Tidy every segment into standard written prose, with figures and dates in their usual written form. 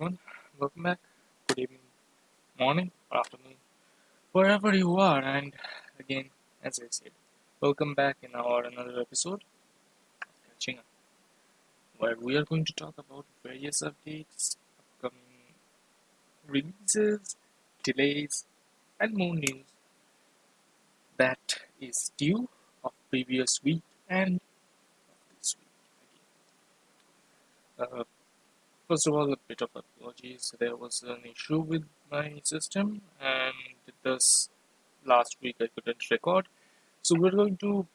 everyone. Welcome back. Good evening, morning, or afternoon, wherever you are. And again, as I said, welcome back in our another episode of Catching Up, where we are going to talk about various updates, upcoming releases, delays, and more news that is due of previous week and this week again. First of all, a bit of apologies. There was an issue with my system, and thus last week I couldn't record. So we're going to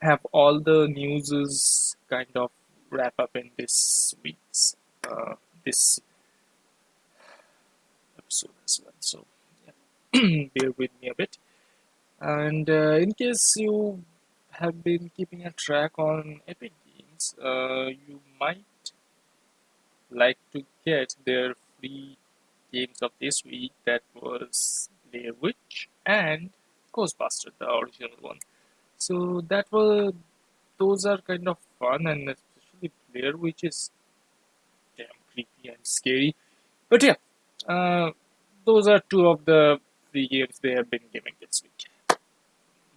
have all the newses kind of wrap up in this week's this episode as well. So yeah, bear with me a bit. And in case you have been keeping a track on Epic Games, you might like to get their free games of this week. That was Blair Witch and Ghostbusters, the original one. So those are kind of fun, and especially Blair Witch is damn creepy and scary. But yeah, uh, those are two of the free games they have been giving this week.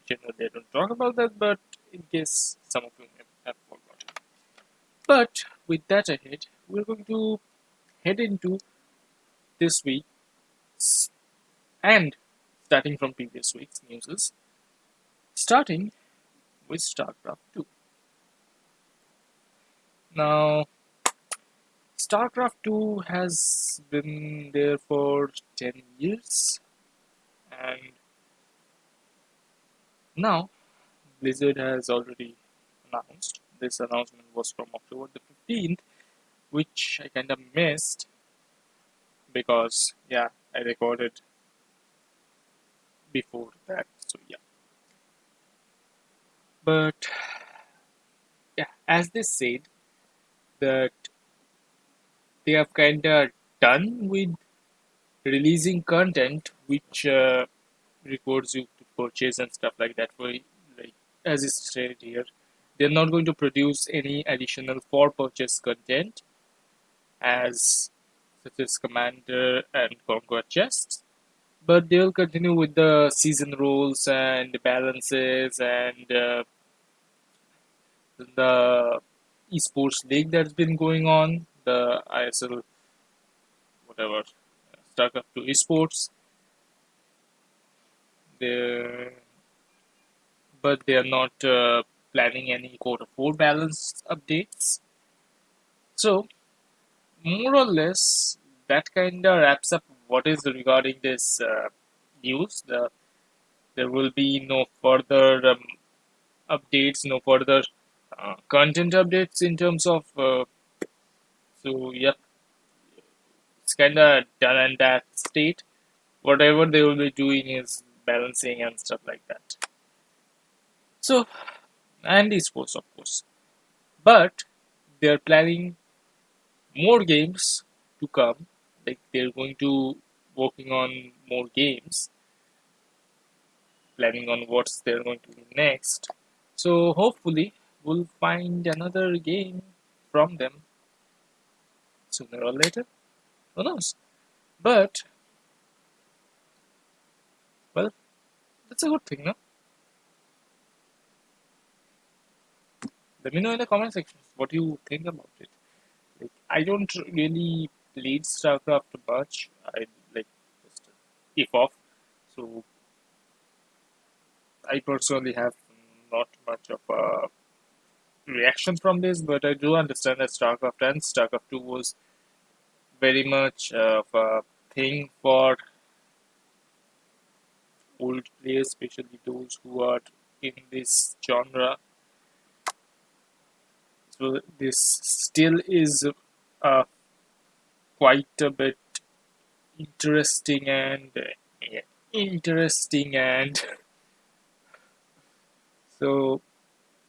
Generally, they don't talk about that, but in case some of you may have forgotten. But with that ahead, we're going to head into this week's and starting from previous week's news, starting with StarCraft 2. Now, StarCraft 2 has been there for 10 years, and now Blizzard has already announced. This announcement was from October the 15th, which I kind of missed because, yeah, I recorded before that. So, yeah. But, yeah, as they said, that they have kind of done with releasing content which rewards you to purchase and stuff like that. For like as is stated here, they're not going to produce any additional for purchase content as such as Commander and Conquer chests, but they will continue with the season rules and balances and the esports league that's been going on, the ISL whatever, StarCraft 2 esports. They but they are not planning any quarter 4 balance updates. So, more or less, that kind of wraps up what is regarding this news. There will be no further updates, no further content updates in terms of. Yep, it's kind of done in that state. Whatever they will be doing is balancing and stuff like that. So, and esports, of course. But they're planning more games to come. Like they're going to working on more games, planning on what's they're going to be next. So hopefully we'll find another game from them sooner or later. Who knows? But well, that's a good thing, no? Let me know in the comment section what you think about it. Like I don't really play StarCraft much. I like just if off. So I personally have not much of a reaction from this, but I do understand that StarCraft and StarCraft 2 was very much of a thing for old players, especially those who are in this genre. So this still is quite a bit interesting and yeah, interesting and so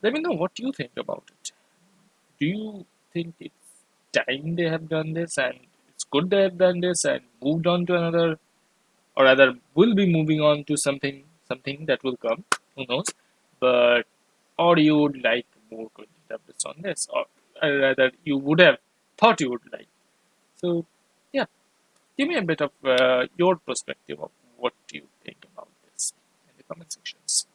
let me know what you think about it. Do you think it's time they have done this and it's good they have done this and moved on to another, or rather will be moving on to something that will come, who knows, but or you would like more content updates on this, or rather you would have thought you would like. So Give me a bit of your perspective of what you think about this in the comment sections.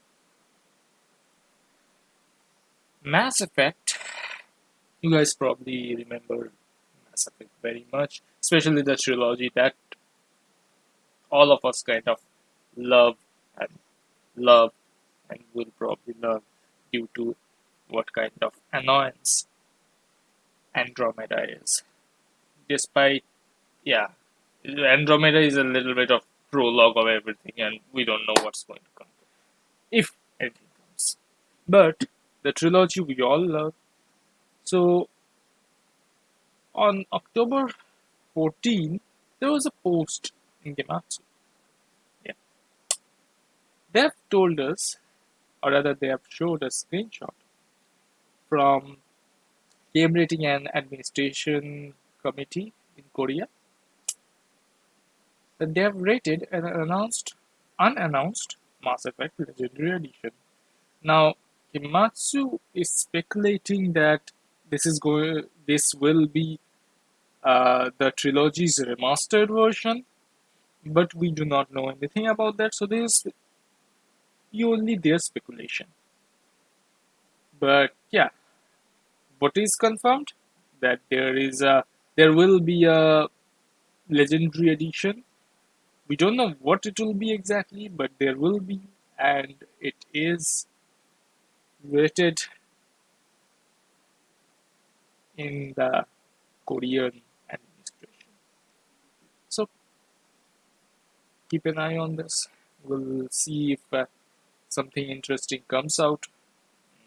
Mass Effect, you guys probably remember Mass Effect very much, especially the trilogy that all of us kind of love and love and will probably love due to what kind of annoyance Andromeda is. Despite, yeah, Andromeda is a little bit of prologue of everything, and we don't know what's going to come, if anything comes. But the trilogy we all love. So on October 14, there was a post in Gematsu. Yeah, they have told us, or rather, they have showed a screenshot from Game Rating and Administration Committee in Korea that they have rated an unannounced Mass Effect Legendary Edition. Now, Kimatsu is speculating that this will be the trilogy's remastered version, but we do not know anything about that, so this is only their speculation. But yeah, what is confirmed that there will be a legendary edition. We don't know what it will be exactly, but there will be, and it is rated in the Korean administration. So keep an eye on this. We'll see if something interesting comes out,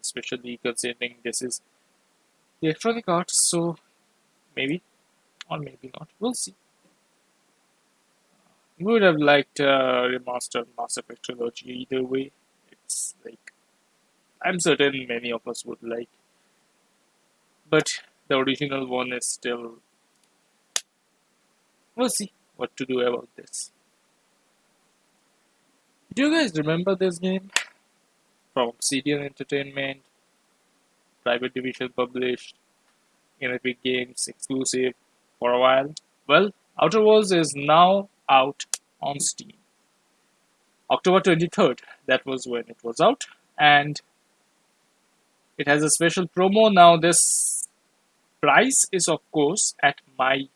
especially considering this is Electronic Arts, so maybe or maybe not. We'll see. We would have liked a remastered Mass Effect trilogy either way. It's like I'm certain many of us would like, but the original one is still. We'll see what to do about this. Do you guys remember this game from Obsidian Entertainment, private division published in Epic Games, exclusive for a while? Well, Outer Worlds is now out on Steam. October 23rd, that was when it was out, and it has a special promo now. This price is, of course, at my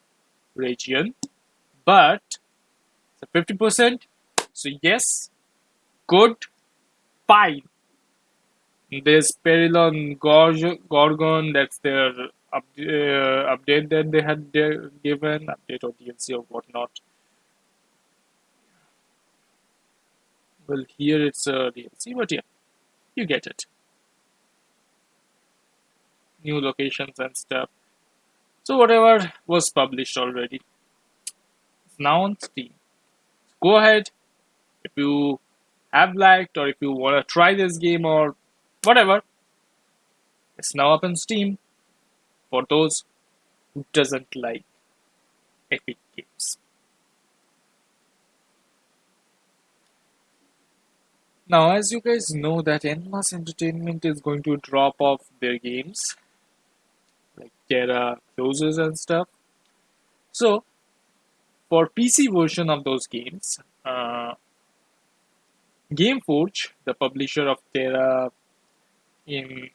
region, but it's a 50%. So, yes, good, fine. There's Perilon Gorgon, that's their update that they had given, update or DLC or whatnot. Well, here it's a DLC, but yeah, you get it. New locations and stuff. So, whatever was published already, it's now on Steam. Go ahead if you have liked or if you want to try this game or whatever. It's now up on Steam for those who doesn't like Epic Games. Now, as you guys know, that Endless Entertainment is going to drop off their games, like Terra closes and stuff. So, for PC version of those games, Gameforge, the publisher of Terra in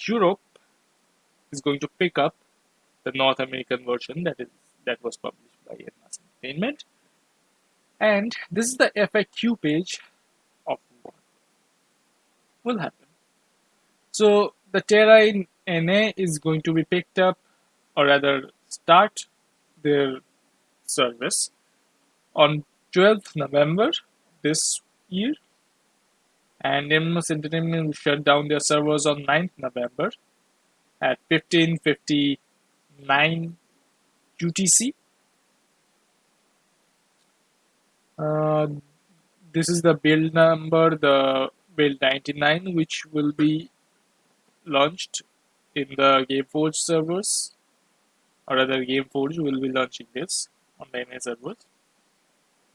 Europe, is going to pick up the North American version that was published by Endless Entertainment. And this is the FAQ page of what will happen. So the Terra in NA is going to be picked up, or rather start their service on 12th November this year, and Endless Entertainment will shut down their servers on 9th November at 15:59 UTC. Uh, this is the build number, the build 99, which will be launched in the Gameforge servers, or rather, Gameforge will be launching this on the NA servers.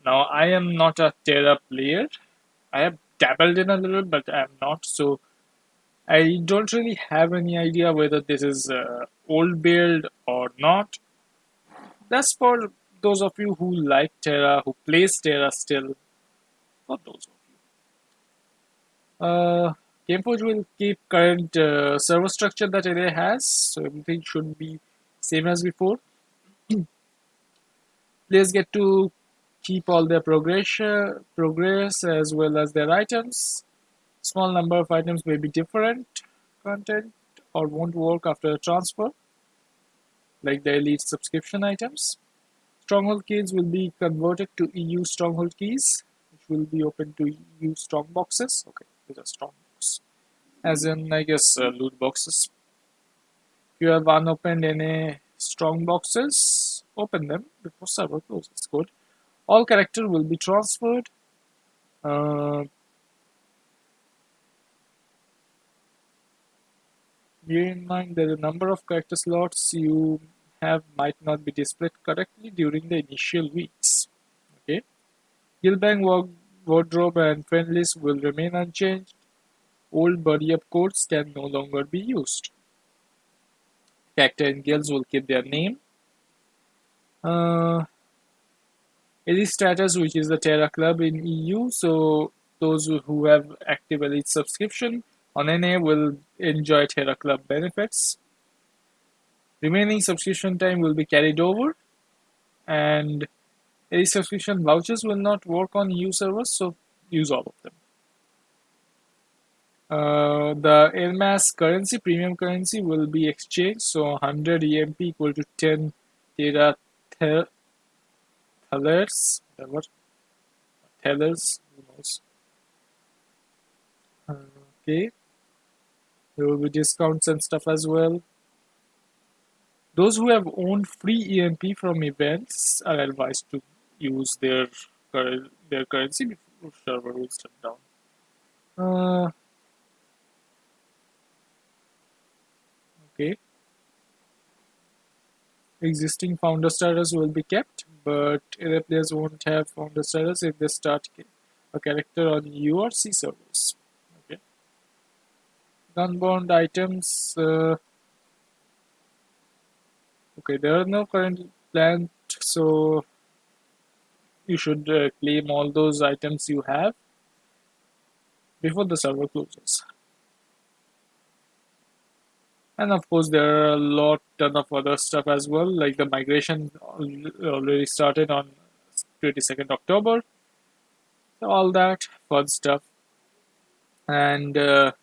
Now, I am not a Terra player. I have dabbled in a little, but I'm not. So, I don't really have any idea whether this is old build or not. That's for those of you who like Terra, who plays Terra still, for those of you. Gameforge will keep current server structure that it has, so everything should be same as before. Players get to keep all their progress as well as their items. Small number of items may be different content or won't work after a transfer, like the elite subscription items. Stronghold keys will be converted to EU stronghold keys, which will be open to EU strong boxes. Okay, these are strong boxes. As in, I guess, loot boxes. If you have unopened any strong boxes, open them before server closes. Good. All character will be transferred. Uh, Bear in mind that the number of character slots you have might not be displayed correctly during the initial weeks. Okay. Guildbank wardrobe and friend list will remain unchanged. Old buddy up codes can no longer be used. Character in guilds will keep their name. Uh, Elite status, which is the Terra Club in EU, so those who have active Elite subscription on NA will enjoy Terra Club benefits. Remaining subscription time will be carried over, and Elite subscription vouchers will not work on EU servers, so use all of them. The Elmas currency, premium currency, will be exchanged, so 100 EMP equal to 10 Terra Thalers, whatever, Thalers, who knows. Okay, there will be discounts and stuff as well. Those who have owned free EMP from events are advised to use their currency before server will shut down. Okay. Existing founder status will be kept, but other players won't have founder status if they start a character on U or C servers. Okay. Gunbound items. Okay, there are no current planned, so you should claim all those items you have before the server closes. And of course, there are a ton of other stuff as well, like the migration already started on 22nd October. So all that fun stuff. And the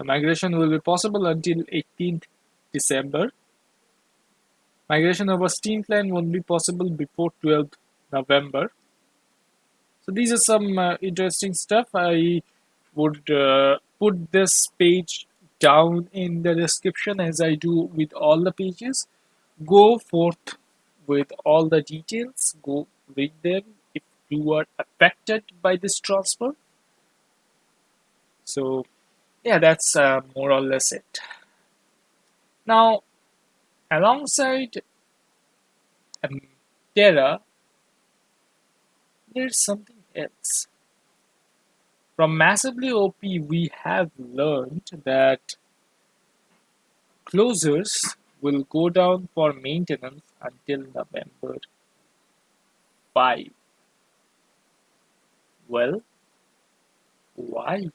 migration will be possible until 18th December. Migration over Steam Client won't be possible before 12th November. So these are some interesting stuff. I would put this page down in the description as I do with all the pages. Go forth with all the details. Go read them if you are affected by this transfer. So yeah, that's more or less it. Now, alongside Terra, there's something else. From Massively OP, we have learned that closers will go down for maintenance until November 5. Well, why?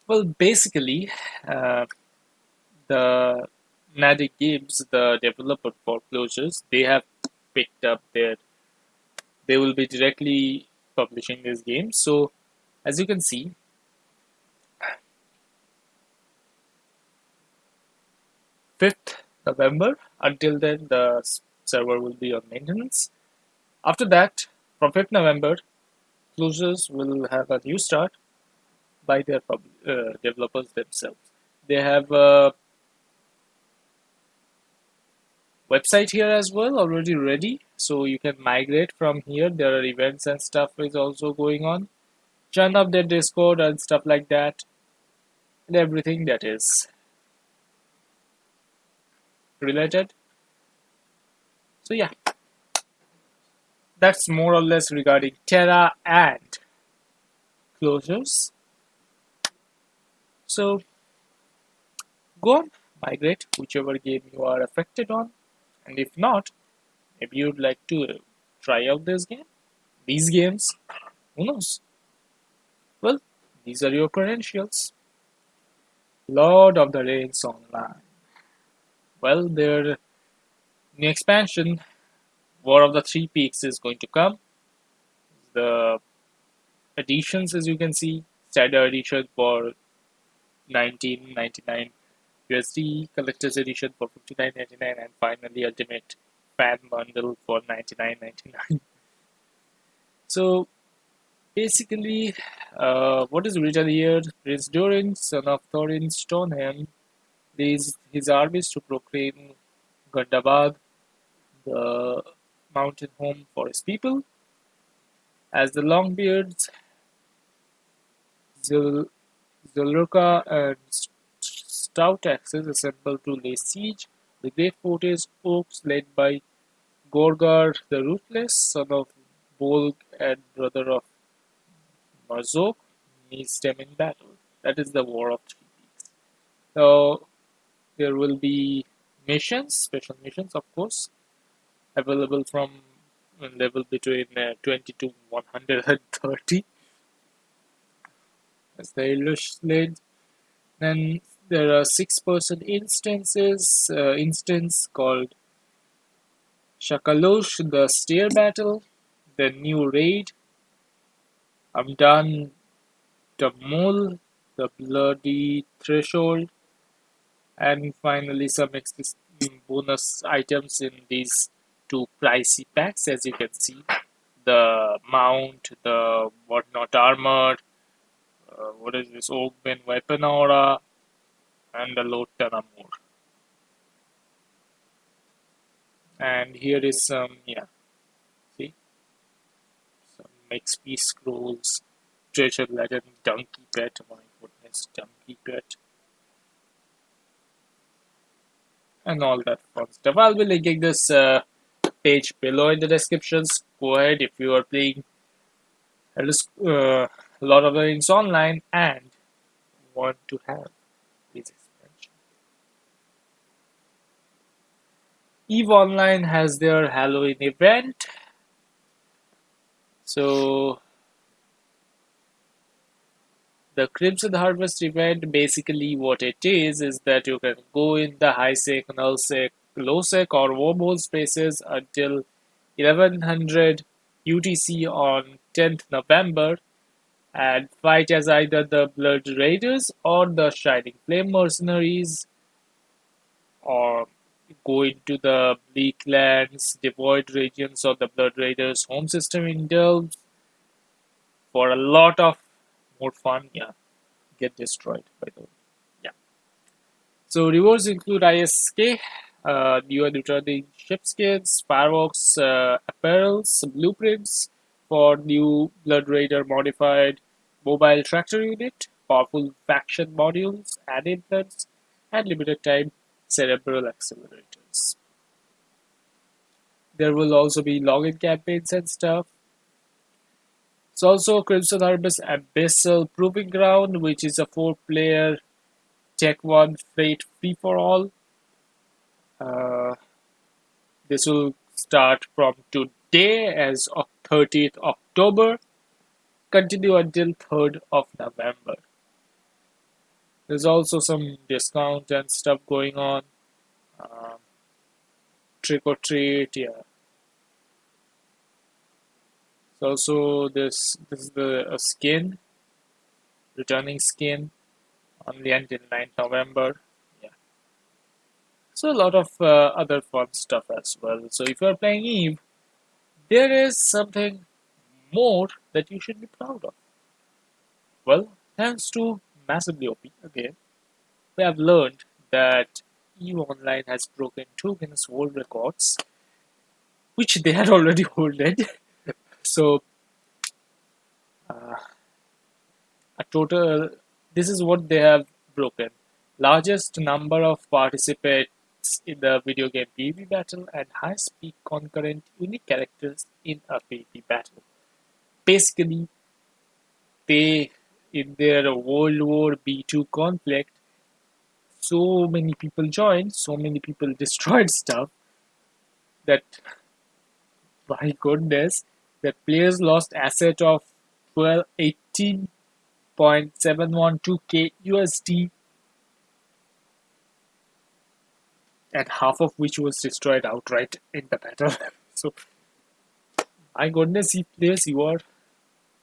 Well, basically, the Nadic Games, the developer for closures, they have picked up they will be directly publishing this game. So, as you can see, 5th November, until then, the server will be on maintenance. After that, from 5th November, closures will have a new start by their developers themselves. They have a website here as well already ready, so you can migrate from here. There are events and stuff is also going on. Join up their Discord and stuff like that, and everything that is related. So yeah, that's more or less regarding Terra and closures. So go on, migrate whichever game you are affected on, and if not, Maybe you'd like to try out this game, these games. Who knows? Well, these are your credentials. Lord of the Rings Online. Well, their new expansion, War of the Three Peaks, is going to come. The editions, as you can see, standard edition for 19.99 USD, collector's edition for 59.99, and finally ultimate fan bundle for 99.99. So basically, what is written here? Prince Durin, son of Thorin Stoneham, leads his armies to proclaim Gundabad, the mountain home for his people, as the Longbeards, Zil Zulurka and stout axes assemble to lay siege. The great fort is Oaks, led by Gorgar the Ruthless, son of Bolg and brother of Marzok, meets them in battle. That is the War of Three Peaks. So there will be missions, special missions, of course, available from level between 20 to 130, as the illustrated. Then there are 6% instance called Shakalosh, the Stair Battle, the new raid, Amdan Tamul, the Bloody Threshold, and finally some bonus items in these two pricey packs, as you can see. The mount, the whatnot armor, what is this, Oakman weapon aura, and the LOTRO. And here is some, yeah, see, some XP scrolls, treasure legend, donkey pet, my goodness, donkey pet, and all that fun stuff. I'll be linking this page below in the descriptions. Go ahead if you are playing Lord of the Rings Online and want to have this expansion. EVE Online has their Halloween event. So the Crimson Harvest event, basically what it is that you can go in the high sec, null sec, low sec, or wormhole spaces until 1100 UTC on 10th November and fight as either the Blood Raiders or the Shining Flame Mercenaries, or go into the bleak lands, devoid regions of the Blood Raiders home system in Delves for a lot of more fun. Yeah, get destroyed by the way. Yeah. So rewards include ISK, new and returning ship skins, fireworks, apparels, blueprints for new Blood Raider modified mobile tractor unit, powerful faction modules and implants, and limited time cerebral accelerators. There will also be login campaigns and stuff. It's also Crimson Harvest Abyssal Proving Ground, which is a 4-player Tech 1 freight free for all. Uh, this will start from today as of 30th October, continue until 3rd of November. There's also some discount and stuff going on. Um, Trick or treat, yeah. So also this is the a skin, returning skin, only until 9th November. Yeah. So a lot of other fun stuff as well. So if you're playing Eve, there is something more that you should be proud of. Well, thanks to massively OP again, we have learned that EVE Online has broken two Guinness World Records, which they had already holded. So, uh, a total, this is what they have broken: largest number of participants in the video game PvP battle and highest peak concurrent unique characters in a PvP battle. Basically, they, in their World War B2 conflict, so many people joined, so many people destroyed stuff that My goodness, the players lost asset of 18.712k USD, and half of which was destroyed outright in the battle. So, my goodness, players, you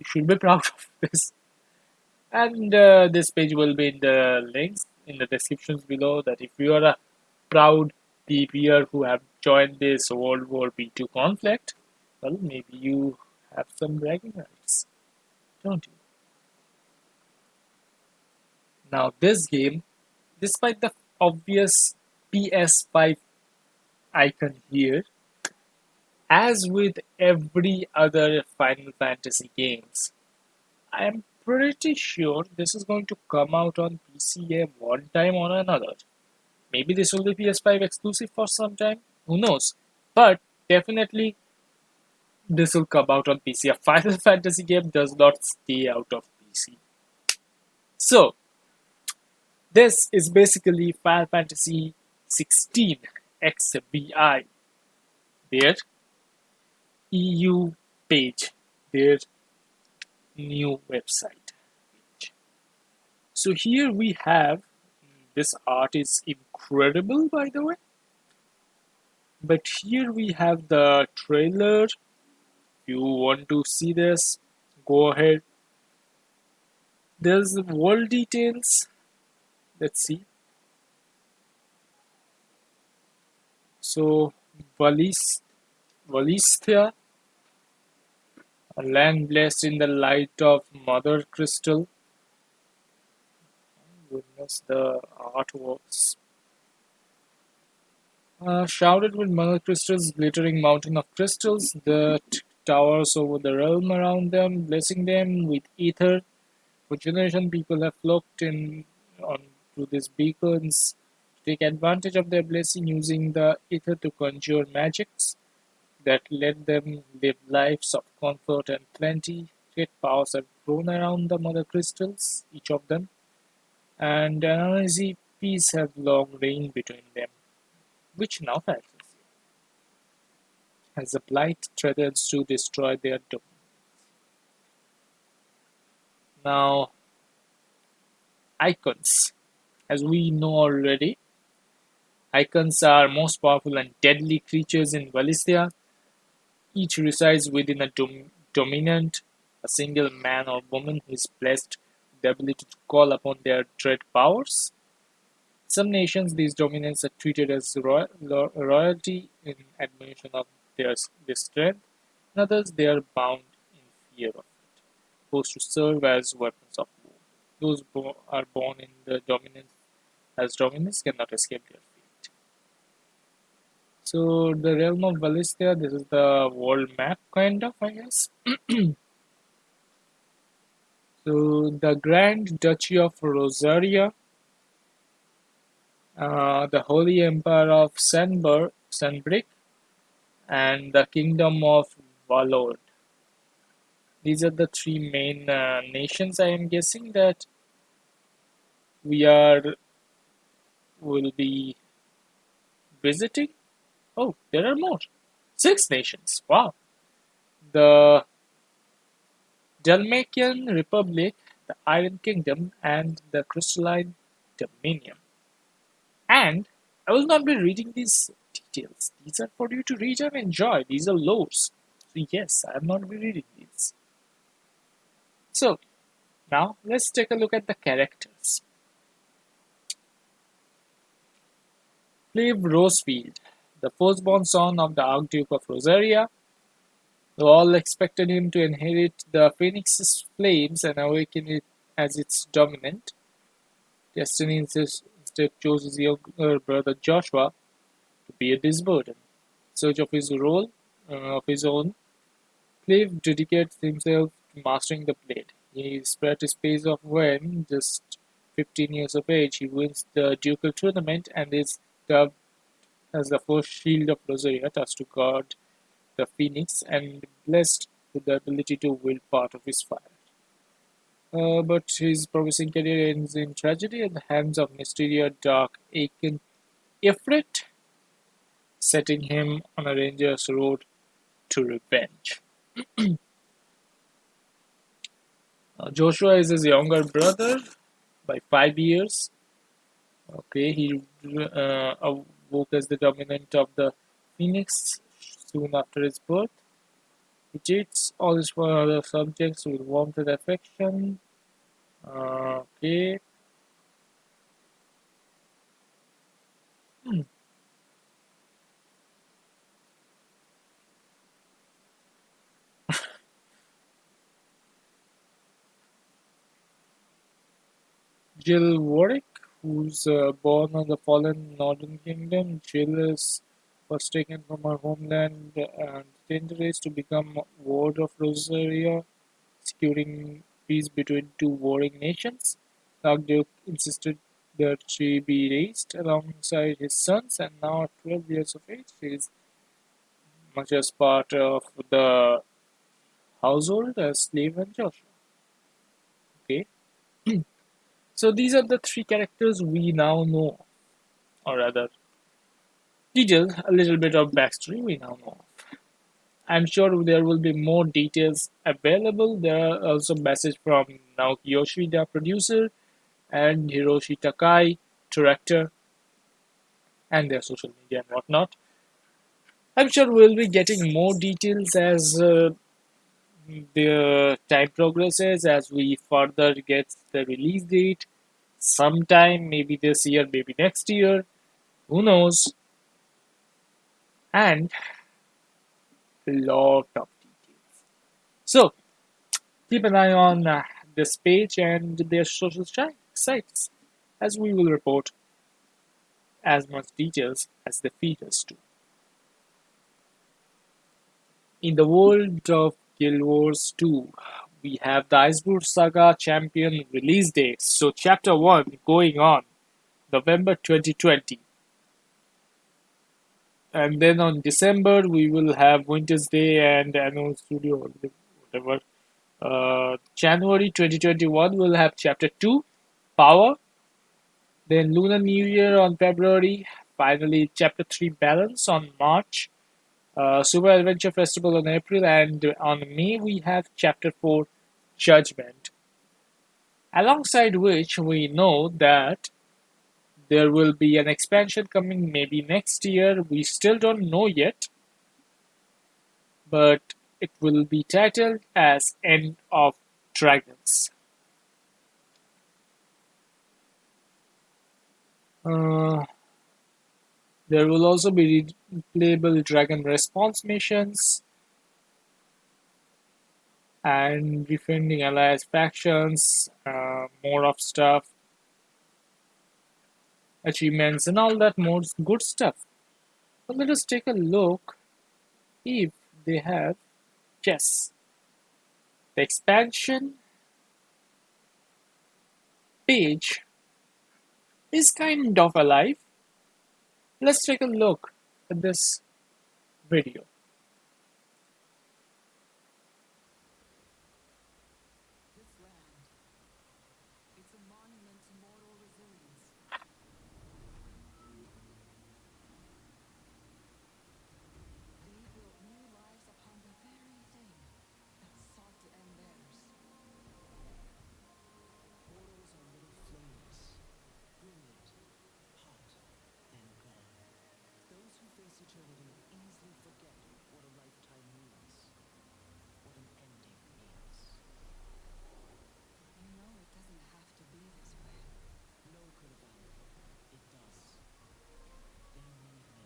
should be proud of this. And this page will be in the links in the descriptions below. That if you are a proud PPer who have joined this World War B2 conflict, well, maybe you have some bragging rights, don't you? Now, this game, despite the obvious PS5 icon here, as with every other Final Fantasy games, I am pretty sure this is going to come out on PC at one time or another. Maybe this will be PS5 exclusive for some time. Who knows? But definitely this will come out on PC. A Final Fantasy game does not stay out of PC. So this is basically Final Fantasy 16 XVI, their EU page, their new website page. So here we have this art is incredible, by the way. But here we have the trailer. If you want to see this, go ahead. There's the world details. Let's see. So, Valisthea, a land blessed in the light of Mother Crystal. Goodness, the artworks. Shrouded with Mother Crystal's glittering mountain of crystals, that towers over the realm around them, blessing them with ether. For generations, people have flocked in on to these beacons to take advantage of their blessing, using the ether to conjure magics that let them live lives of comfort and plenty. Great powers have grown around the mother crystals, each of them, and an uneasy peace have long reigned between them, which now passes as the blight threatens to destroy their domain. Now, icons. As we know already, icons are most powerful and deadly creatures in Valisthea. Each resides within a dominant, a single man or woman who is blessed with the ability to call upon their dread powers. In some nations, these dominants are treated as royalty in admiration of their strength. In others, they are bound in fear of it, forced to serve as weapons of war. Those are born in the dominance as dominants cannot escape their fate. So the realm of Valisthea, this is the world map kind of, I guess. So the Grand Duchy of Rosaria, the Holy Empire of Sanbrick, and the Kingdom of Valord. These are the three main nations I am guessing that we will be visiting. Oh, there are more. 6 nations. Wow. The Dalmatian Republic, the Iron Kingdom, and the Crystalline Dominion. And I will not be reading these details. These are for you to read and enjoy. These are lores. So yes, I am not be reading these. So now let's take a look at the characters. Clive Rosefield, the firstborn son of the Archduke of Rosaria, though all expected him to inherit the Phoenix's flames and awaken it as its dominant. Destiny instead chose his younger brother Joshua to bear this burden. In search of his role of his own, Clive dedicates himself to mastering the blade. He is at his pace of when, just 15 years of age, he wins the ducal tournament and is dubbed as the first shield of Rosaria, tasked to guard the Phoenix and blessed with the ability to wield part of his fire. But his promising career ends in tragedy at the hands of mysterious dark Aiken Ifrit, setting him on a dangerous road to revenge. Joshua is his younger brother by 5 years. Okay, he awoke as the dominant of the Phoenix soon after his birth. He treats all his other subjects with warmth and affection. Okay. Jill Warwick, who's born on the fallen Northern Kingdom. Jill is was taken from her homeland and tended to become ward of Rosaria, securing peace between two warring nations. The Archduke insisted that she be raised alongside his sons, and now at 12 years of age, she is much as part of the household as slave and Joshua. Okay, so these are the three characters we now know, or rather, details, a little bit of backstory we now know. I'm sure there will be more details available. There are also messages from Naoki Yoshida, producer, and Hiroshi Takai, director, and their social media and whatnot. I'm sure we'll be getting more details as the time progresses, as we further get the release date. Sometime, maybe this year, maybe next year, who knows? And a lot of details. So, keep an eye on this page and their social sites, as we will report as much details as they feed us to. In the world of Guild Wars 2, we have the Iceberg Saga Champion release date. So, Chapter 1 going on November 2020. And then on December, we will have Winter's Day and Annual Studio, whatever. January 2021, we'll have Chapter 2, Power. Then Lunar New Year on February. Finally, Chapter 3, Balance on March. Super Adventure Festival on April, and on May we have Chapter 4, Judgment. Alongside which we know that there will be an expansion coming maybe next year. We still don't know yet, but it will be titled as End of Dragons. Uh, there will also be replayable dragon response missions and defending allies factions, more of stuff, achievements, and all that more good stuff. But let us take a look if they have chess. The expansion page is kind of alive. Let's take a look at this video. This land, it's a monument to mortal resilience. They built new lives upon the very thing that sought to end theirs. Portals are little flames, brilliant, hot, and gone. Those who face eternity easily forget what a lifetime means, what an ending means. You know it doesn't have to be this way. No, Kurvan, it does. They need me.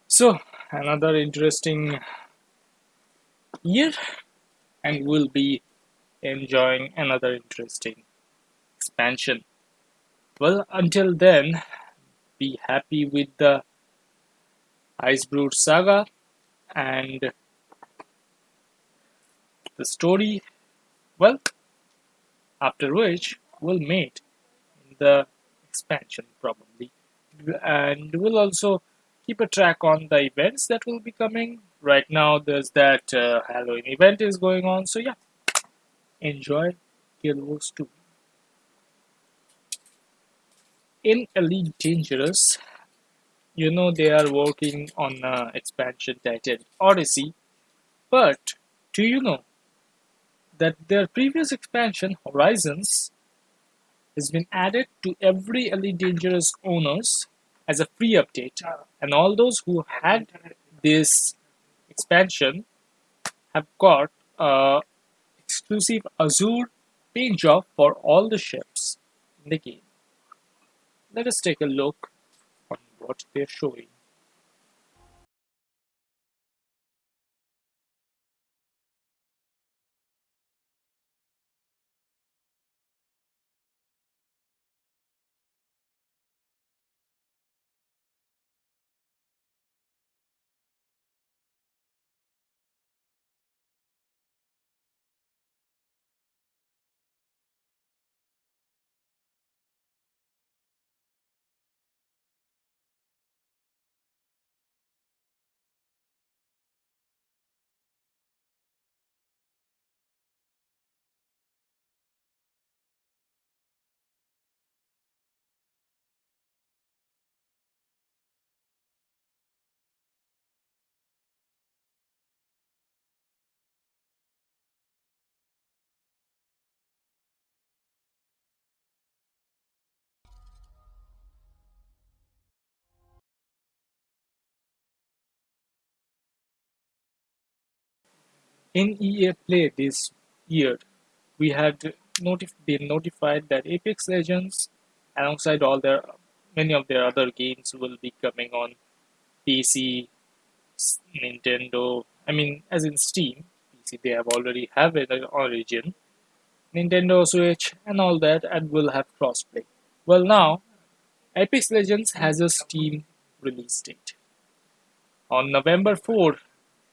So, another interesting year, and we'll be enjoying another interesting expansion. Well, until then, be happy with the Icebrood saga and the story. Well, after which we'll meet in the expansion probably, and we'll also keep a track on the events that will be coming. Right now, there's that Halloween event is going on, so yeah, enjoy Guild Wars 2. in Elite Dangerous, they are working on an expansion titled Odyssey, but do you know that their previous expansion, Horizons, has been added to every Elite Dangerous owners as a free update, and all those who had this expansion have got a exclusive Azure paint job for all the ships in the game. Let us take a look on what they're showing. In EA Play this year, we had been notified that Apex Legends, alongside all their many of their other games, will be coming on PC, Nintendo. I mean, as in Steam, PC they have already have it in Origin, Nintendo Switch, and all that, and will have crossplay. Well, now Apex Legends has a Steam release date on November 4th,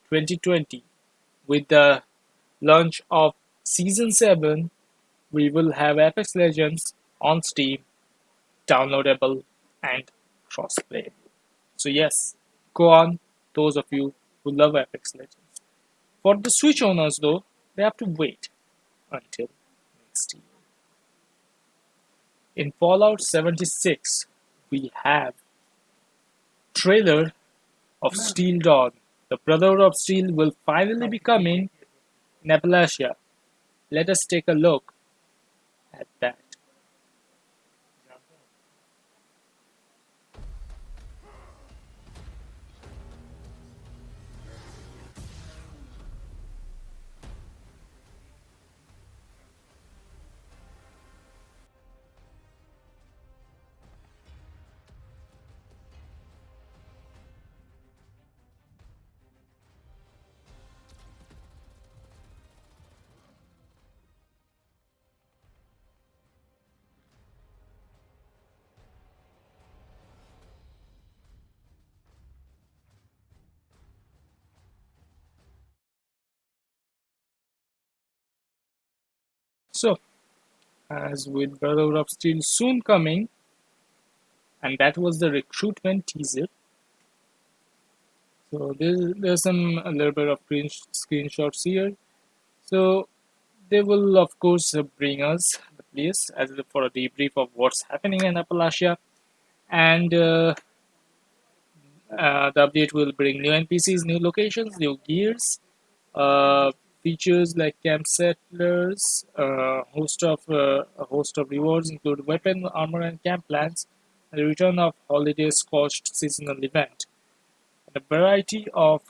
2020, with the launch of Season 7. We will have Apex Legends on Steam, downloadable and crossplay. So yes, go on, those of you who love Apex Legends. For the Switch owners though, they have to wait until next year. In Fallout 76, we have trailer of Steel Dawn. The Brotherhood of Steel will finally be coming in Appalachia. Let us take a look at that. So, as with Brotherhood of Steel soon coming, and that was the recruitment teaser. So there's some a little bit of screenshots here. So they will of course bring us the place as for a debrief of what's happening in Appalachia, and the update will bring new NPCs, new locations, new gears, uh, features like camp settlers, a host of rewards include weapon, armor, and camp plans, and the return of holiday scorched seasonal event, and a variety of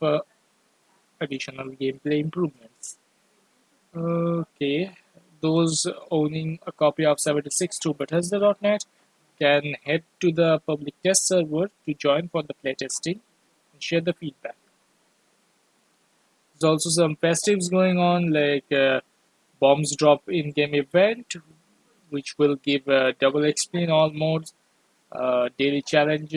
additional gameplay improvements. Okay, those owning a copy of 76 to Bethesda.net can head to the public test server to join for the playtesting and share the feedback. There's also some festives going on like bombs drop in-game event, which will give double XP in all modes, daily challenge,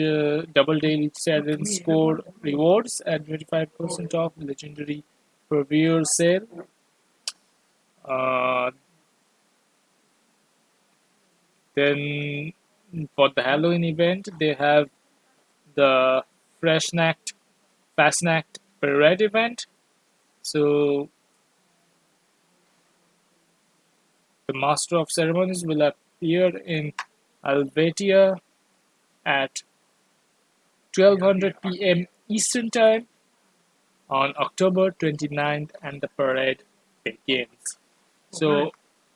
double daily challenge score rewards, and 25% off legendary per viewer sale. Uh, then for the Halloween event, they have the Freshnacht Fastnacht Parade event. So the Master of Ceremonies will appear in Alvetia at 1200 p.m. Eastern Time on October 29th, and the parade begins. So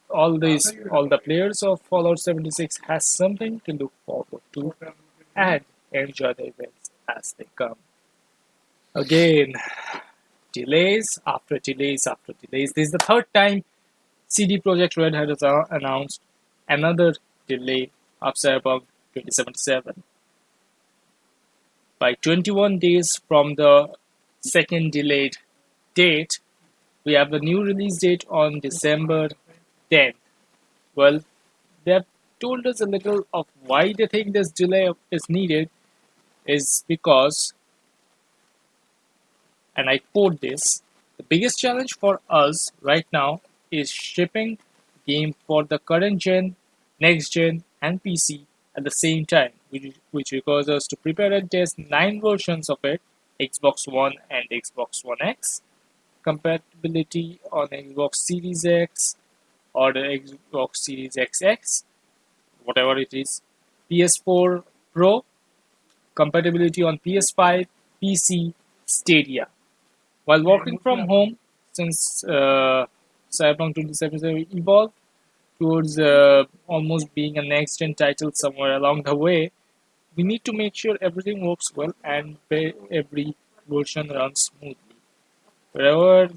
all the players of Fallout 76 has something to look forward to and enjoy the events as they come. Again, delays after delays after delays. This is the third time CD Projekt Red has announced another delay of Cyberpunk 2077. By 21 days from the second delayed date, we have a new release date on December 10th. Well, they have told us a little of why they think this delay is needed is because, and I quote this, the biggest challenge for us right now is shipping game for the current gen, next gen, and PC at the same time, which requires us to prepare and test 9 versions of it, Xbox One and Xbox One X, compatibility on Xbox Series X or the Xbox Series XX, whatever it is, PS4 Pro, compatibility on PS5, PC, Stadia. While working from home, since Cyberpunk 2077 evolved towards almost being a next gen title somewhere along the way, we need to make sure everything works well and every version runs smoothly. Wherever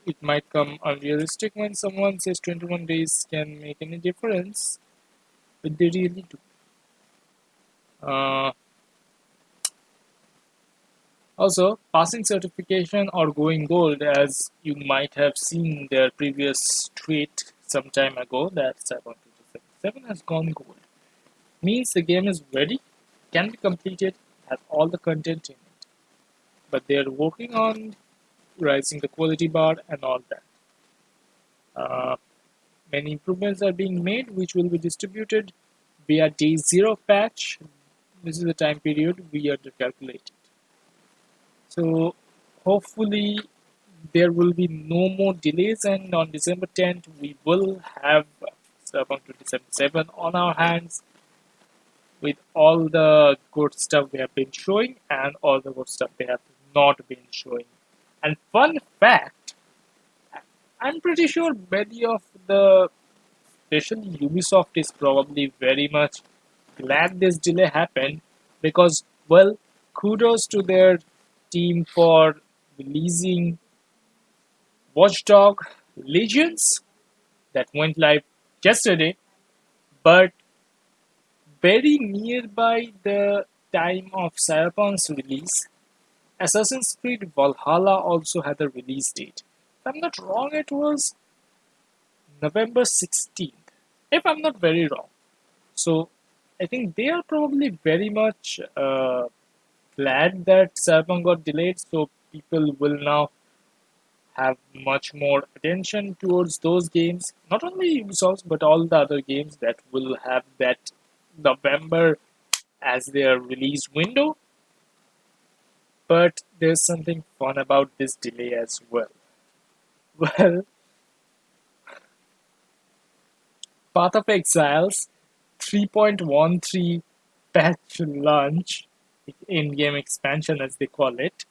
it might come unrealistic when someone says 21 days can make any difference, but they really do. Uh, Also, passing certification or going gold, as you might have seen their previous tweet some time ago that Cyberpunk 2077 has gone gold, means the game is ready, can be completed, has all the content in it. But they are working on raising the quality bar and all that. Uh, Many improvements are being made, which will be distributed via day zero patch. This is the time period we are to calculate. So hopefully there will be no more delays, and on December 10th we will have Cyberpunk 2077 on our hands with all the good stuff they have been showing and all the good stuff they have not been showing. And fun fact, I'm pretty sure many of the, especially Ubisoft, is probably very much glad this delay happened because, well, kudos to their team for releasing Watchdog Legions that went live yesterday, but very nearby the time of Cyberpunk's release, Assassin's Creed Valhalla also had a release date. If I'm not wrong, it was November 16th, if I'm not very wrong. So I think they are probably very much glad that Cyberpunk got delayed, so people will now have much more attention towards those games. Not only Ubisoft, but all the other games that will have that November as their release window. But there's something fun about this delay as well. Well, Path of Exiles 3.13 patch launch, in-game expansion as they call it,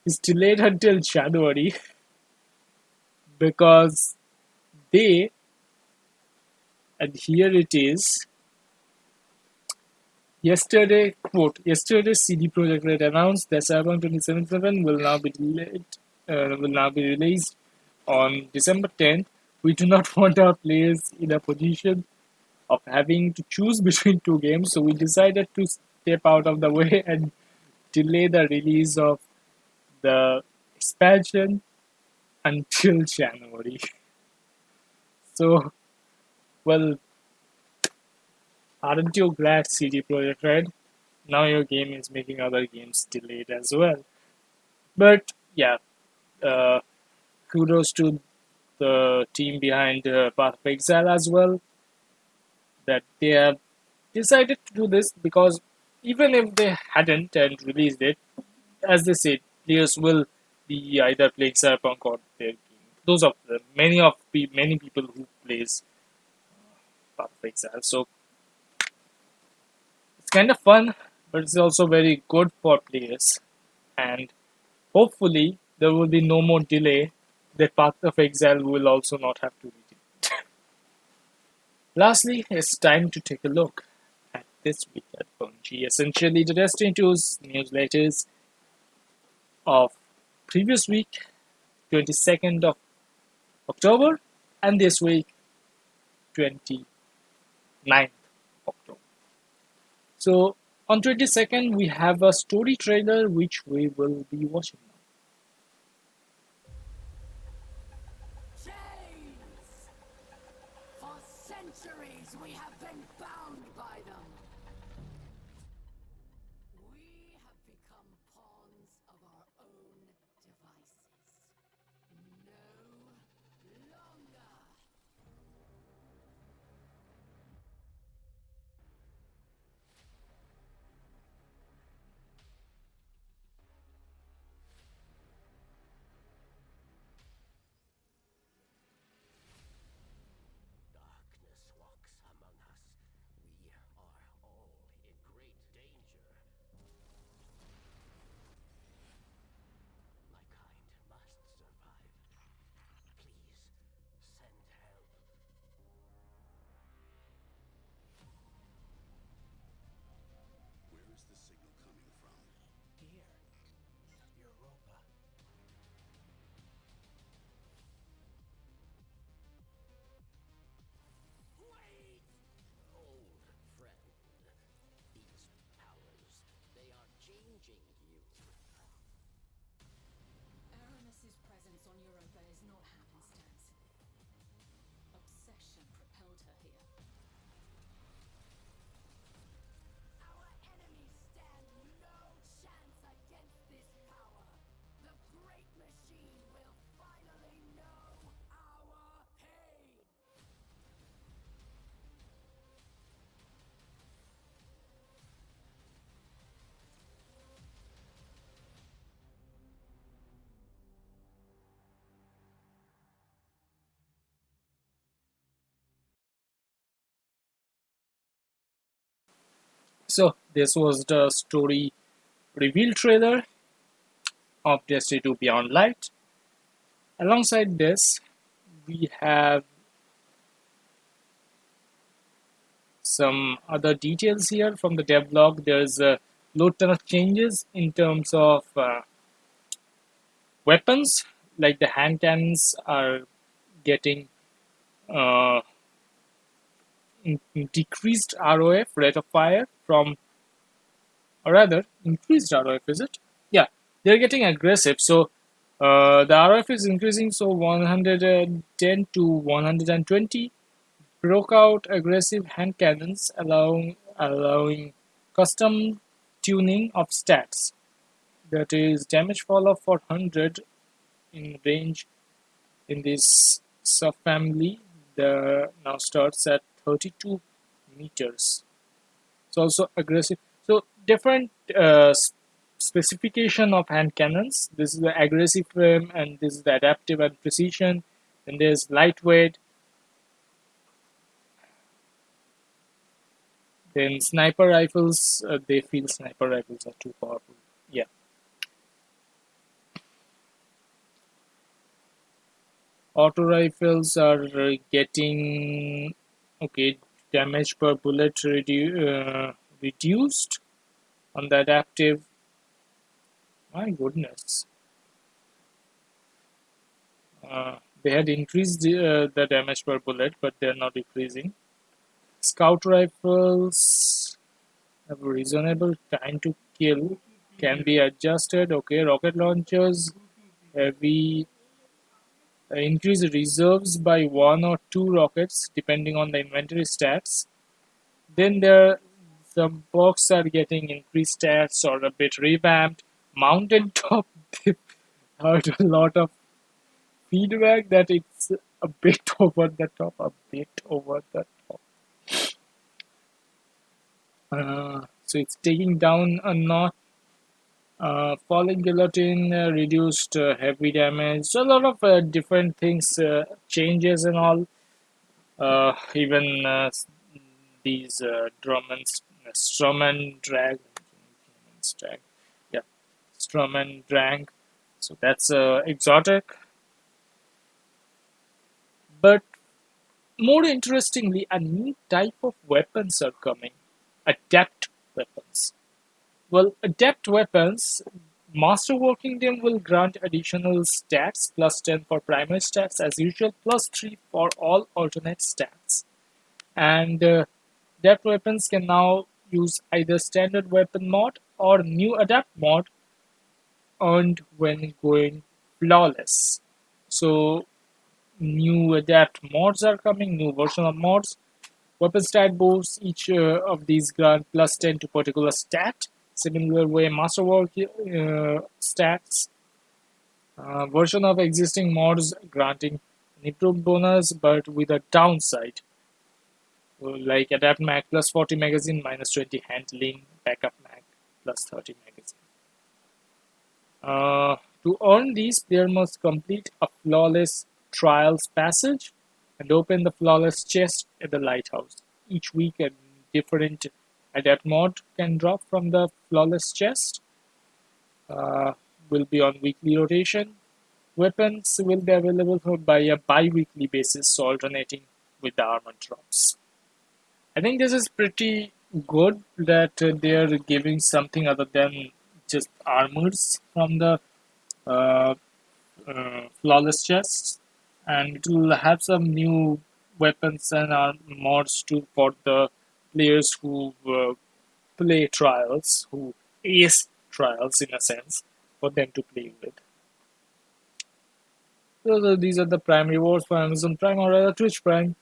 is delayed until January because they, and here it is, yesterday CD Projekt Red announced that Cyberpunk 2077 will now be delayed, will now be released on December 10th. We do not want our players in a position of having to choose between two games, so we decided to step out of the way and delay the release of the expansion until January. So, well, aren't you glad, CD Projekt Red? Now your game is making other games delayed as well. But yeah, uh, kudos to the team behind Path of Exile as well, that they have decided to do this because even if they hadn't and released it, as they said, players will be either playing Cyberpunk or their game. Those of them, many people who plays Path of Exile. So It's kind of fun, but it's also very good for players. And hopefully, there will be no more delay. That Path of Exile will also not have to read it. Lastly, it's time to take a look at this week at Bungie. Essentially, the Destiny 2's newsletters of previous week, 22nd of October, and this week, 29th October. So, on 22nd, we have a story trailer which we will be watching now. Chains! For centuries we have been bound by them. We have become pawns of our own devices. No longer. Darkness walks among us. We are all in great danger. My kind must survive. Please, send help. Where is the signal coming from? Here, Europa. Wait! Old friend. These powers, they are changing you. Aramis's presence on Europa is not happenstance. Obsession propelled her here. Our enemies stand no chance against this power. The great machine will finally know our pain. So, this was the story reveal trailer of Destiny 2 Beyond Light. Alongside this, we have some other details here from the devlog. There's a ton of changes in terms of weapons, like the hand cannons are getting uh, decreased ROF, rate of fire, from, or rather, increased ROF, is it? Yeah, they're getting aggressive. So the ROF is increasing, so 110 to 120. Broke out aggressive hand cannons, allowing custom tuning of stats. That is damage falloff for 100 in range in this subfamily. The now starts at 32 meters. It's also aggressive. So different specification of hand cannons. This is the aggressive frame, and this is the adaptive and precision. And there's lightweight. Then sniper rifles. They feel sniper rifles are too powerful. Yeah. Auto rifles are getting okay. Damage per bullet reduced on the adaptive. My goodness. They had increased the damage per bullet, but they're now decreasing. Scout rifles have a reasonable time to kill, can be adjusted. Okay, rocket launchers, heavy, increase reserves by one or two rockets depending on the inventory stats. Then there some box are getting increased stats or a bit revamped. Mountaintop, they've heard a lot of feedback that it's a bit over the top, a bit over the top. So it's taking down a notch. Falling guillotine, reduced heavy damage. So a lot of different things, changes and all. Even these drum and Strum and drag. Drag. Yeah, strum and drag. So that's exotic. But more interestingly, a new type of weapons are coming. Adept weapons. Well, adept weapons, masterworking them will grant additional stats plus 10 for primary stats as usual, plus 3 for all alternate stats. And adept weapons can now use either standard weapon mod or new adapt mod earned when going flawless. So new adapt mods are coming, new version of mods. Weapon stat boosts each of these grant plus 10 to particular stat. Similar way, masterwork stats. Version of existing mods granting an improved bonus but with a downside. Like Adapt Mag plus 40 magazine, minus 20 handling, Backup Mag plus 30 magazine. To earn these, player must complete a flawless trials passage and open the flawless chest at the lighthouse. Each week, a different adapt mod can drop from the flawless chest. Uh, will be on weekly rotation. Weapons will be available by a bi-weekly basis, so alternating with the armor drops. I think this is pretty good that they are giving something other than just armors from the uh, flawless chests, and it will have some new weapons and mods too for the players who play trials, who ace trials in a sense, for them to play with. So these are the prime rewards for Amazon Prime or rather Twitch Prime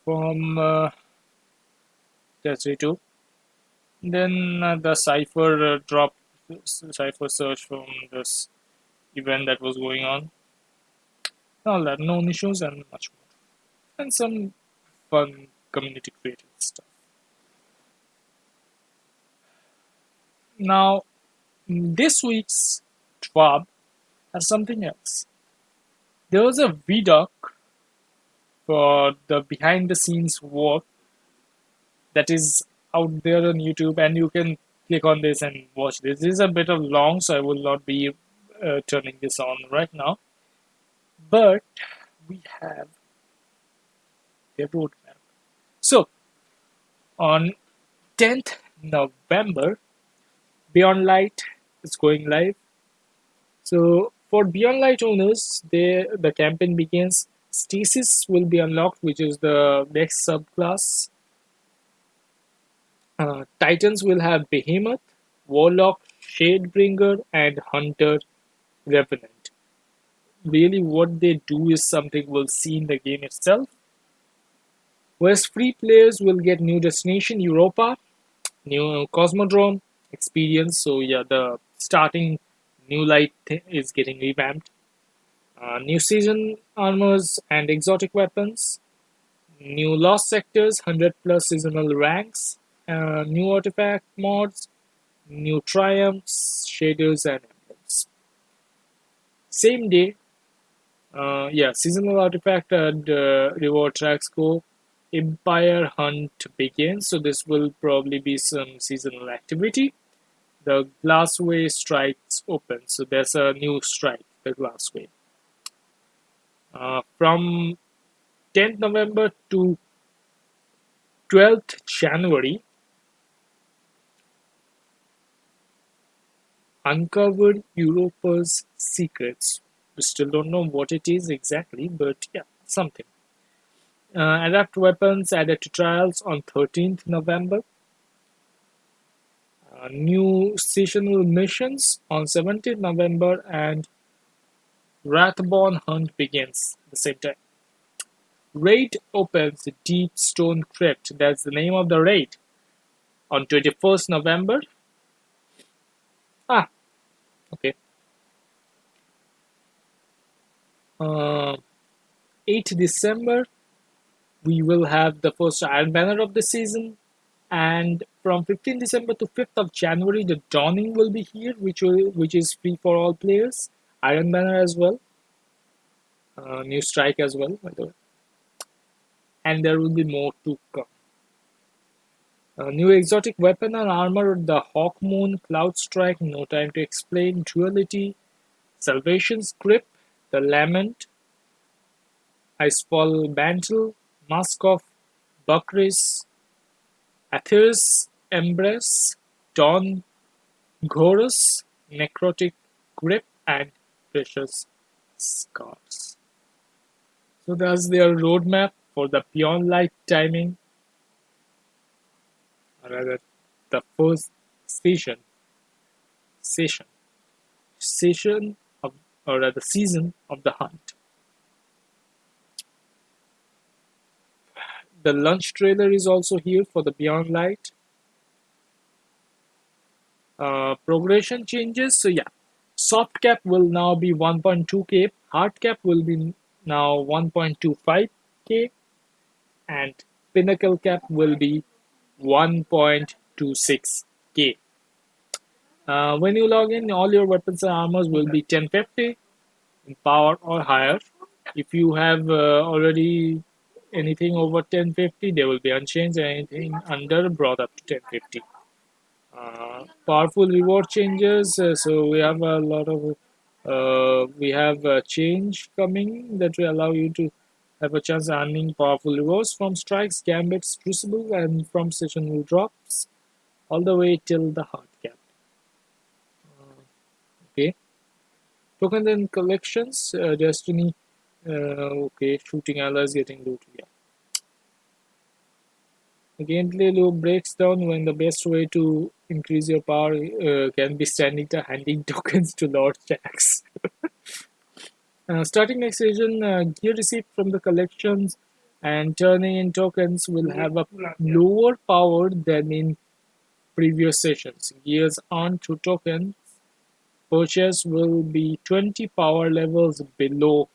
from Destiny 2. Then the Cypher drop, Cypher search from this event that was going on. All that, known issues and much more. And some fun community creative stuff. Now, this week's TWAB has something else. There was a VDoc for the behind the scenes work that is out there on YouTube, and you can click on this and watch this. This is a bit of long, so I will not be turning this on right now. But we have their roadmap. So, on 10th November, Beyond Light is going live. So for Beyond Light owners, the campaign begins. Stasis will be unlocked, which is the next subclass. Titans will have Behemoth, Warlock, Shadebringer, and Hunter Revenant. Really, what they do is something we'll see in the game itself. Whereas free players will get new destination Europa, new Cosmodrome experience. So yeah, the starting new light is getting revamped. New season armors and exotic weapons, new lost sectors, 100 plus seasonal ranks, new artifact mods, new triumphs, shaders, and emblems. Same day, yeah, seasonal artifact and reward tracks go. Empire Hunt begins, so this will probably be some seasonal activity. The Glassway strikes open, so there's a new strike, the Glassway. From 10th November to 12th January, uncovered Europa's secrets. We still don't know what it is exactly, but yeah, something. Adapt weapons added to trials on 13th November. New seasonal missions on 17th November, and Wrathborn Hunt begins at the same time. Raid opens the Deep Stone Crypt, that's the name of the raid, on 21st November. Ah, okay. 8th December, we will have the first Iron Banner of the season, and from 15th December to 5th of January, the Dawning will be here, which is free for all players. Iron Banner as well, new strike as well, by the way, and there will be more to come. A new exotic weapon and armor, the Hawkmoon Cloud Strike, No Time to Explain, Duality, Salvation's Grip, the Lament, Icefall Mantle, Mask of Buckris, Aether's Embrace, Dawn Chorus, Necrotic Grip, and Precious Scars. So that's their roadmap for the Beyond Light timing, or rather, the first session, session, session of, or rather, season of the hunt. The launch trailer is also here for the Beyond Light. Progression changes. So yeah, soft cap will now be 1.2k, hard cap will be now 1.25k, and pinnacle cap will be 1.26k. When you log in, all your weapons and armors will be 1050 in power or higher. If you have already anything over 1050, they will be unchanged, and anything under brought up to 1050. Powerful reward changes. So we have a lot of we have a change coming that will allow you to have a chance of earning powerful rewards from strikes, gambits, crucible, and from seasonal drops, all the way till the hard cap. Okay, tokens and collections. Destiny. Okay, shooting allies getting loot. Yeah. The gameplay loop breaks down when the best way to increase your power can be standing to handing tokens to Lord Jax. Starting next season, gear received from the collections and turning in tokens will have a lower power than in previous sessions. Gears on to tokens purchase will be 20 power levels below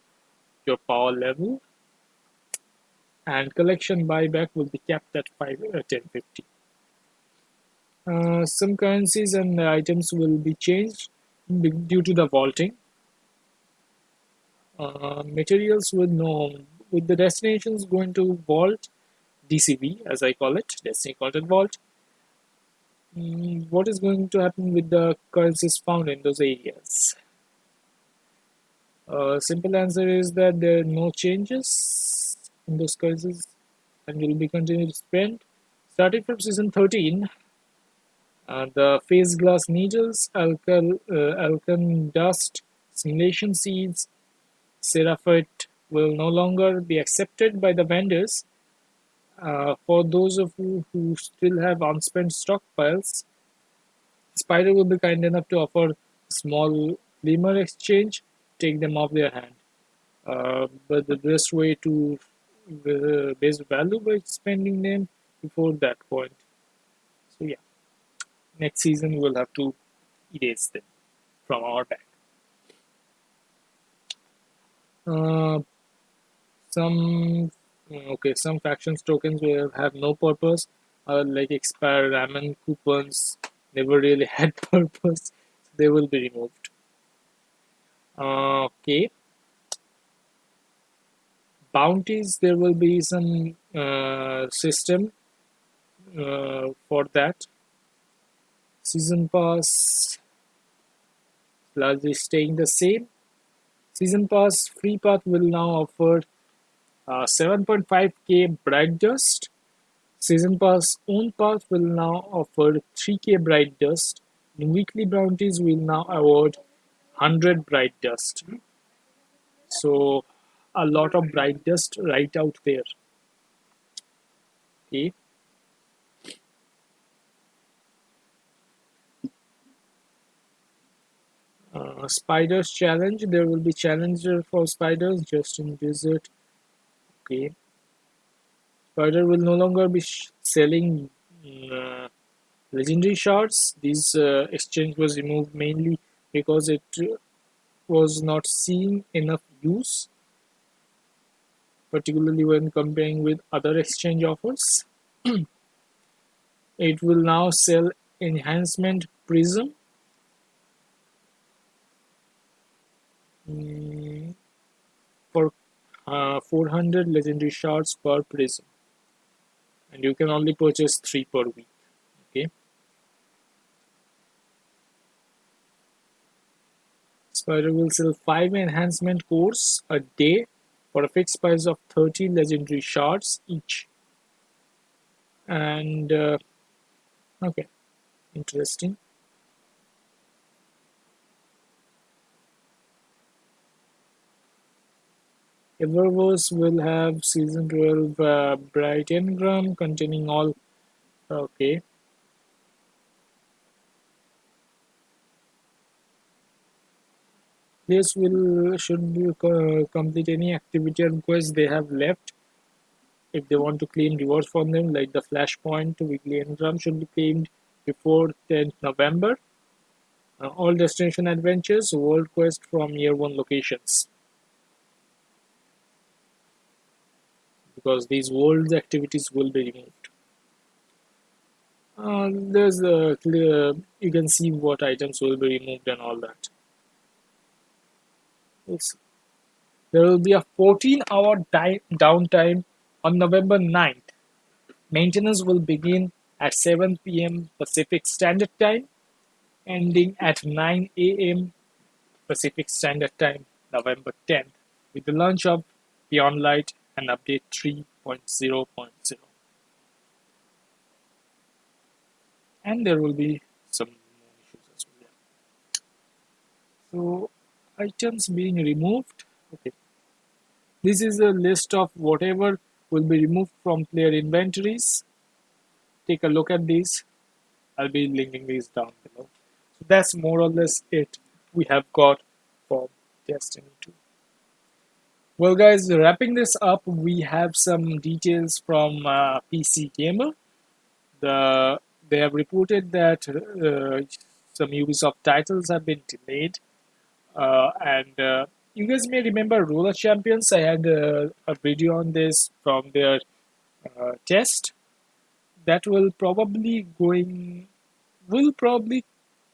your power level, and collection buyback will be capped at 1050. Some currencies and items will be changed due to the vaulting. Materials with the destinations going to vault DCV, as I call it, Destiny Content Vault. What is going to happen with the currencies found in those areas? Simple answer is that there are no changes in those currencies and will be continued to spend. Starting from season 13, the phase glass needles, alkan dust, simulation seeds, Seraphite will no longer be accepted by the vendors. For those of you who still have unspent stockpiles, Spider will be kind enough to offer a small glimmer exchange, take them off their hand. But the best way to base value by spending them before that point. So yeah, next season we'll have to erase them from our bag. Uh, some factions tokens will have no purpose, like expired ramen coupons never really had purpose. They will be removed. Okay, bounties, there will be some system for that. Season pass largely staying the same. Season pass free path will now offer 7.5k bright dust. Season pass own path will now offer 3k bright dust. Weekly bounties will now award 100 bright dust. So a lot of bright dust right out there. Okay. Spiders challenge. There will be challenger for spiders just in desert. Okay. Spider will no longer be selling legendary shards. This exchange was removed mainly because it was not seeing enough use, particularly when comparing with other exchange offers. It will now sell enhancement prism for 400 legendary shards per prism, and you can only purchase 3 per week. Spider will sell 5 enhancement cores a day for a fixed price of 30 legendary shards each. And okay, interesting. Eververse will have season 12 bright engram containing all. Okay, players will should complete any activity and quest they have left. If they want to claim rewards from them, like the Flashpoint weekly engram should be claimed before 10th November. All destination adventures, world quest from year 1 locations. Because these world activities will be removed. There's a clear, you can see what items will be removed and all that. It's, there will be a 14-hour downtime on November 9th. Maintenance will begin at 7 p.m. Pacific Standard Time, ending at 9 a.m. Pacific Standard Time, November 10th, with the launch of Beyond Light and Update 3.0.0. And there will be some more issues as well. Yeah. So, items being removed. Okay, this is a list of whatever will be removed from player inventories. Take a look at these. I'll be linking these down below. So that's more or less it we have got for Destiny 2. Well, guys, wrapping this up, we have some details from PC Gamer. They have reported that some Ubisoft titles have been delayed, and you guys may remember Roller Champions. I had a video on this from their test. That will probably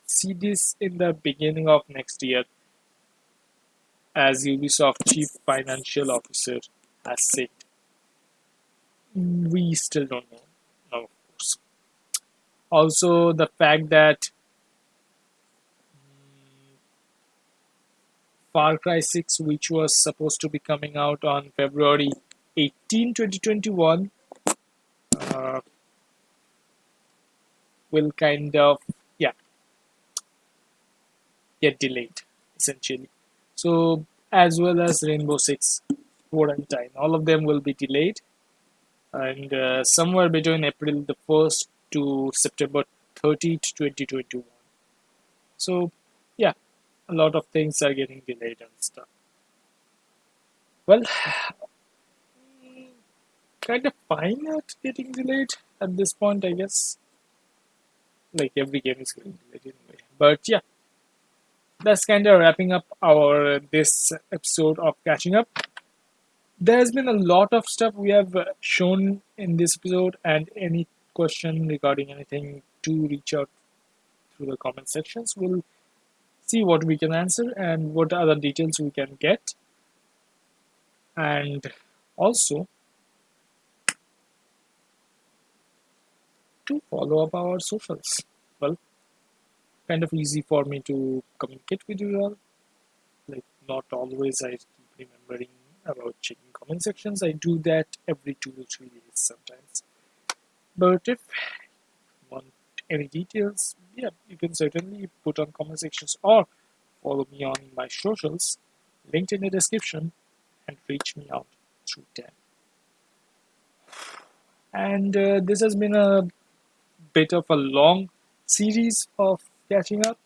see this in the beginning of next year, as Ubisoft Chief Financial Officer has said. We still don't know, no, of course. Also, the fact that Far Cry 6, which was supposed to be coming out on February 18, 2021, uh, will kind of, yeah, get delayed, essentially. So, as well as Rainbow Six Quarantine, all of them will be delayed, and somewhere between April the 1st to September 30th, 2021. So, yeah, a lot of things are getting delayed and stuff. Well, kind of fine at getting delayed at this point, I guess. Like every game is getting delayed anyway. But yeah, that's kind of wrapping up our this episode of Catching Up. There's been a lot of stuff we have shown in this episode, and any question regarding anything, to reach out through the comment sections. We'll see what we can answer and what other details we can get. And also to follow up our socials. Well, kind of easy for me to communicate with you all. Like, not always I keep remembering about checking comment sections. I do that every 2 to 3 days sometimes. But if you want any details, yeah, you can certainly put on comment sections or follow me on my socials, linked in the description, and reach me out through them. And this has been a bit of a long series of catching up,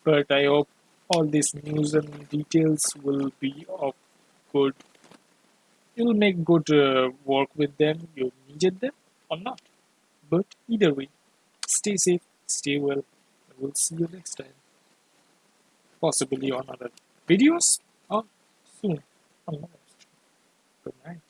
but I hope all these news and details will be of good. You'll make good work with them. You needed them or not. But either way, stay safe, stay well. We'll see you next time. Possibly on other videos or soon on another. Good night.